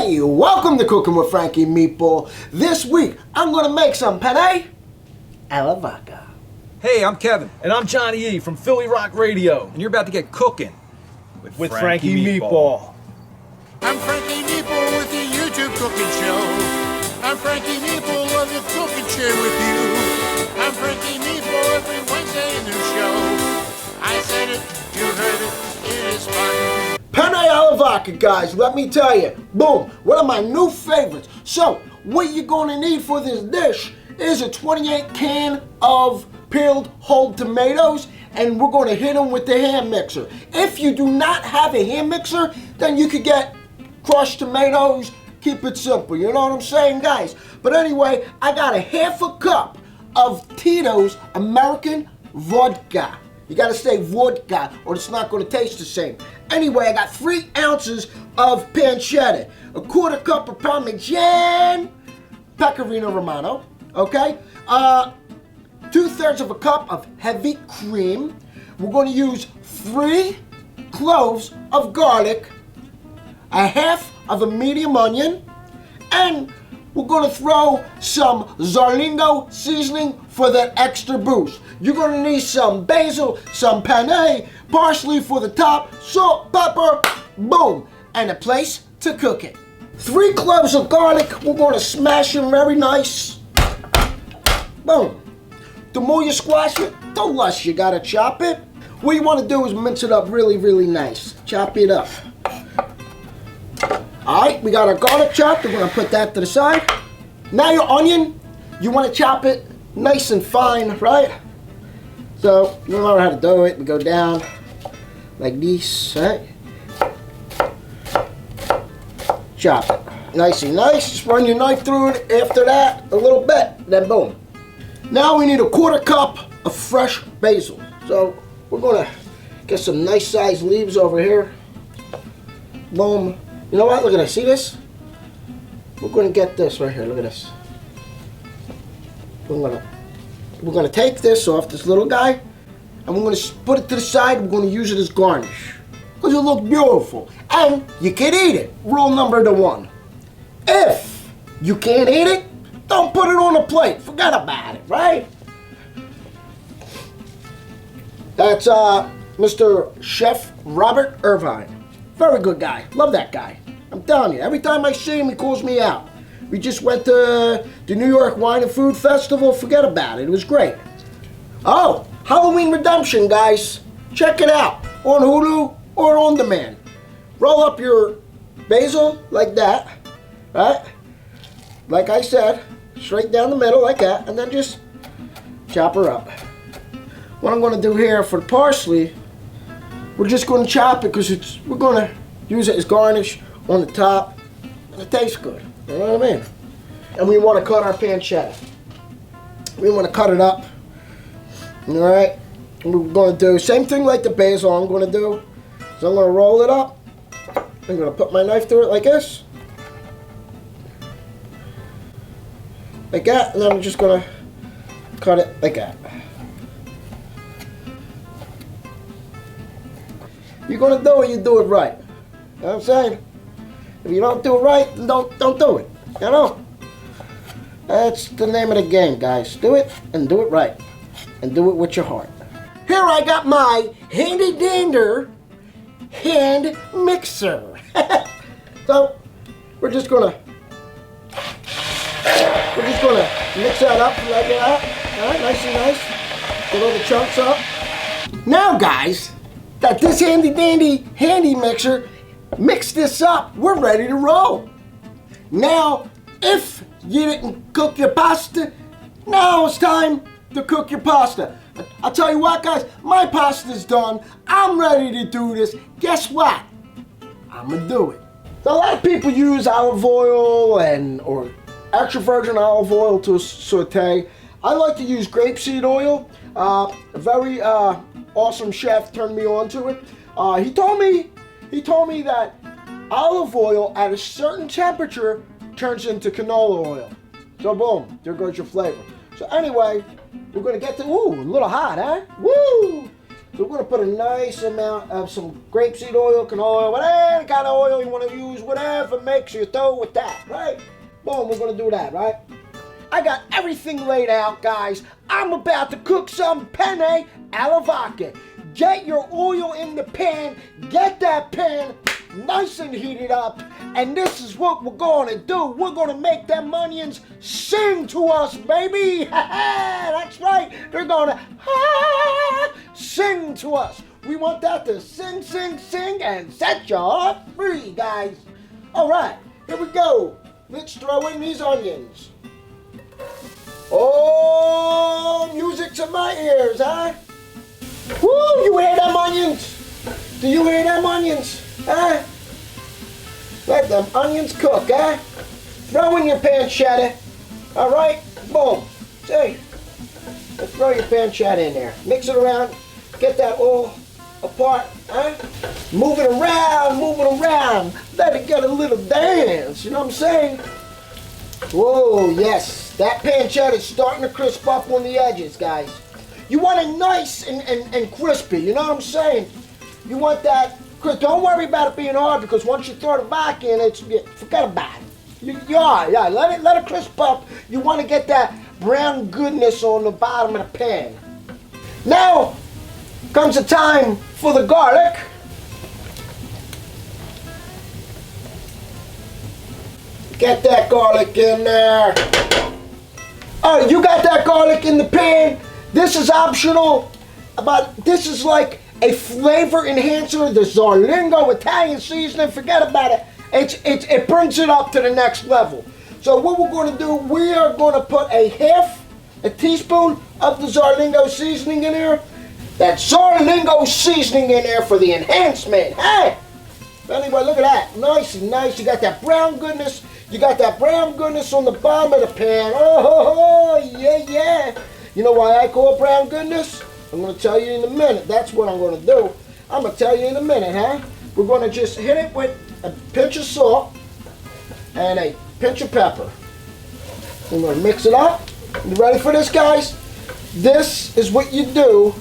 Hey, welcome to Cooking with Frankie Meatball. This week, I'm going to make some Penne Alla Vodka. Hey, I'm Kevin. And I'm Johnny E. from Philly Rock Radio. And you're about to get cooking with Frankie Meatball. I'm Frankie Meatball with the YouTube cooking show. I'm Frankie Meatball of the cooking chair with you. I'm Frankie Meatball every Wednesday a new show. I said it, you heard it, it is fun. Penne Alla Vodka, guys, let me tell you, boom, one of my new favorites. So, what you're going to need for this dish is a 28 can of peeled whole tomatoes, and we're going to hit them with the hand mixer. If you do not have a hand mixer, then you could get crushed tomatoes. Keep it simple, you know what I'm saying, guys? But anyway, I got a half a cup of Tito's American vodka. You gotta say vodka or it's not gonna taste the same. Anyway, I got 3 ounces of pancetta, a quarter cup of Parmesan, Pecorino Romano, okay? 2/3 of a cup of heavy cream. We're gonna use 3 cloves of garlic, a half of a medium onion, and we're gonna throw some Zarlingo seasoning for that extra boost. You're gonna need some basil, some penne, parsley for the top, salt, pepper, boom, and a place to cook it. 3 cloves of garlic, we're gonna smash them very nice. Boom. The more you squash it, the less you gotta chop it. What you wanna do is mince it up really, really nice. Chop it up. Alright, we got our garlic chopped. We're gonna put that to the side. Now your onion, you wanna chop it nice and fine, right? So, you know how to do it. We go down like this, right? Chop it. Nice and nice. Just run your knife through it after that a little bit, then boom. Now we need a quarter cup of fresh basil. So, we're gonna get some nice sized leaves over here. Boom. You know what? Look at this. See this? We're gonna get this right here. Look at this. We're gonna take this off, this little guy, and we're gonna put it to the side. We're gonna use it as garnish because it looks beautiful, and you can eat it. Rule number 1: if you can't eat it, don't put it on a plate. Forget about it, right? That's Mr. Chef Robert Irvine. Very good guy. Love that guy. I'm telling you, every time I see him, he calls me out. We just went to the New York Wine and Food Festival. Forget about it. It was great. Oh, Halloween Redemption, guys. Check it out on Hulu or on demand. Roll up your basil like that, right? Like I said, straight down the middle like that, and then just chop her up. What I'm going to do here for the parsley, we're just going to chop it because we're going to use it as garnish on the top, and it tastes good. You know what I mean? And we want to cut our pancetta. We want to cut it up. All right? We're going to do same thing like the basil. I'm going to do. So I'm going to roll it up. I'm going to put my knife through it like this, like that, and then I'm just going to cut it like that. You're going to do it, you do it right. You know what I'm saying? If you don't do it right, then don't do it. You know? That's the name of the game, guys. Do it and do it right. And do it with your heart. Here I got my handy dander hand mixer. So we're just gonna mix that up like that. Alright, nice and nice. Get all the chunks up. Now guys, that this handy dandy handy mixer mix this up, we're ready to roll. Now, if you didn't cook your pasta, now it's time to cook your pasta. I'll tell you what, guys, my pasta's done. I'm ready to do this. Guess what? I'm gonna do it. So a lot of people use olive oil or extra virgin olive oil to saute. I like to use grapeseed oil. A very awesome chef turned me on to it. He told me that olive oil at a certain temperature turns into canola oil. So boom, there goes your flavor. So anyway, we're gonna get to, ooh, a little hot, huh? Woo! So we're gonna put a nice amount of some grapeseed oil, canola oil, whatever kind of oil you want to use, whatever makes you throw with that, right? Boom, we're gonna do that, right? I got everything laid out, guys. I'm about to cook some penne alla vodka. Get your oil in the pan, get that pan nice and heated up, and this is what we're gonna do. We're gonna make them onions sing to us, baby. That's right, they're gonna sing to us. We want that to sing, sing, sing, and set your heart free, guys. All right, here we go. Let's throw in these onions. Oh, music to my ears, huh? Woo, you hear them onions? Do you hear them onions? Huh? Let them onions cook, huh? Throw in your pancetta. All right, boom. See, let's throw your pancetta in there. Mix it around. Get that all apart, huh? Move it around, move it around. Let it get a little dance, you know what I'm saying? Whoa, yes. That pancetta is starting to crisp up on the edges, guys. You want it nice and crispy, you know what I'm saying? You want that crisp. Don't worry about it being hard, because once you throw the vodka in, forget about it. Yeah, let it crisp up. You want to get that brown goodness on the bottom of the pan. Now comes the time for the garlic. Get that garlic in there. Oh, you got that garlic in the pan. This is optional, but this is like a flavor enhancer. The Zarlingo Italian seasoning, forget about it. It brings it up to the next level. So what we're going to do, we are going to put a teaspoon of the Zarlingo seasoning in here. That Zarlingo seasoning in there for the enhancement. Hey! Anyway, look at that. Nice and nice. You got that brown goodness. You got that brown goodness on the bottom of the pan. Oh, yeah. You know why I call it brown goodness? I'm going to tell you in a minute. That's what I'm going to do. I'm going to tell you in a minute, huh? We're going to just hit it with a pinch of salt and a pinch of pepper. We're going to mix it up. You ready for this, guys? This is what you do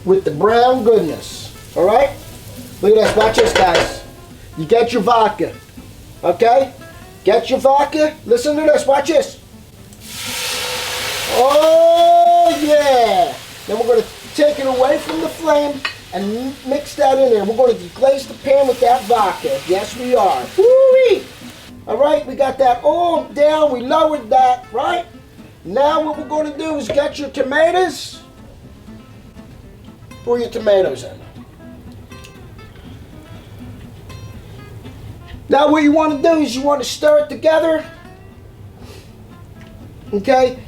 with the brown goodness. All right? Look at this. Watch this, guys. You get your vodka. Okay? Get your vodka. Listen to this. Watch this. Oh, yeah. Then we're going to take it away from the flame and mix that in there. We're going to deglaze the pan with that vodka. Yes, we are. Woo-wee. All right, we got that all down. We lowered that, right? Now what we're going to do is get your tomatoes. Pour your tomatoes in. Now what you want to do is you want to stir it together. Okay?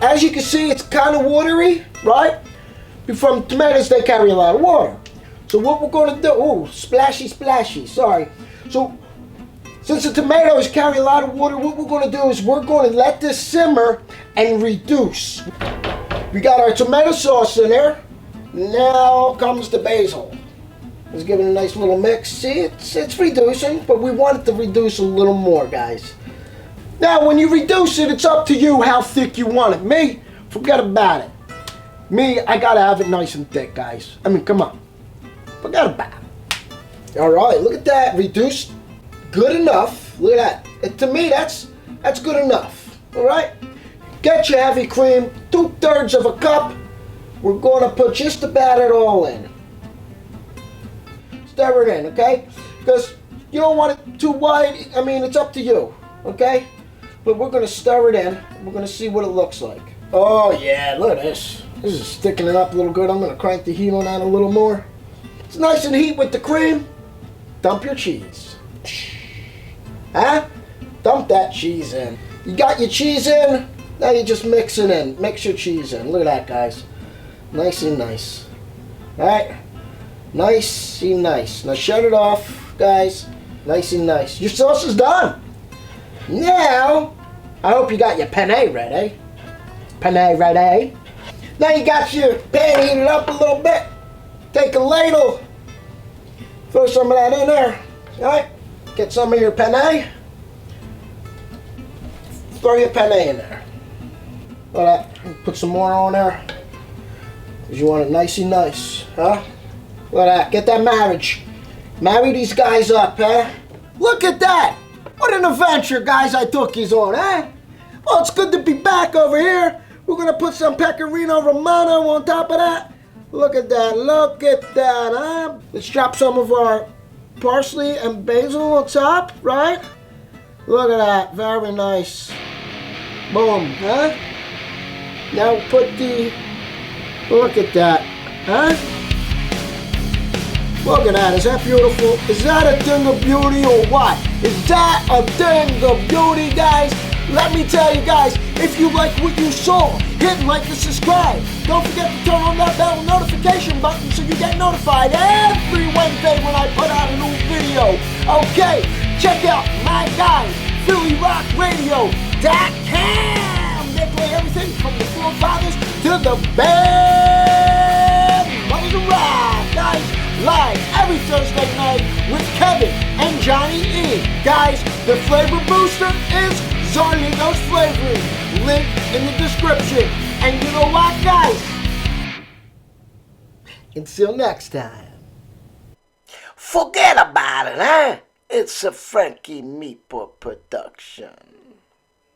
As you can see, it's kind of watery, right? From tomatoes, they carry a lot of water. So what we're going to do, oh, splashy, sorry. So since the tomatoes carry a lot of water, what we're going to do is we're going to let this simmer and reduce. We got our tomato sauce in there. Now comes the basil. Let's give it a nice little mix. See, it's reducing, but we want it to reduce a little more, guys. Now, when you reduce it, it's up to you how thick you want it. Me, forget about it. Me, I gotta have it nice and thick, guys. I mean, come on. Forget about it. All right, look at that. Reduced. Good enough. Look at that. To me, that's good enough. All right? Get your heavy cream, 2/3 of a cup. We're gonna put just about it all in. Stir it in, okay? Because you don't want it too wide. I mean, it's up to you, okay? But we're gonna stir it in. We're gonna see what it looks like. Oh yeah, look at this. This is sticking it up a little good. I'm gonna crank the heat on that a little more. It's nice and heat with the cream. Dump your cheese. Huh? Dump that cheese in. You got your cheese in. Now you just mix it in. Mix your cheese in. Look at that, guys. Nice and nice. All right? Nice and nice. Now shut it off, guys. Nice and nice. Your sauce is done. Now, I hope you got your penne ready. Penne ready. Now you got your pan heated up a little bit. Take a ladle. Throw some of that in there. Alright? Get some of your penne. Throw your penne in there. Alright, put some more on there. Because you want it nicey nice, huh? Look at that. Get that marriage. Marry these guys up, eh? Look at that. What an adventure, guys, I took you on, eh? Well, it's good to be back over here. We're going to put some Pecorino Romano on top of that. Look at that. Look at that, huh? Let's drop some of our parsley and basil on top, right? Look at that. Very nice. Boom, huh? Now put the... Look at that, huh? Look at that. Is that beautiful? Is that a thing of beauty or what? Is that a thing of beauty, guys? Let me tell you guys, if you like what you saw, hit like and subscribe. Don't forget to turn on that bell notification button so you get notified every Wednesday when I put out a new video. Okay, check out my guys, PhillyRockRadio.com. They play everything from the forefathers to the band mothers of rock, guys. Live every Thursday night with Kevin and Johnny E. Guys, the flavor booster is Zarnigo's Flavoring. Link in the description. And you know what, guys? Until next time. Forget about it, huh? It's a Frankie Meatball production.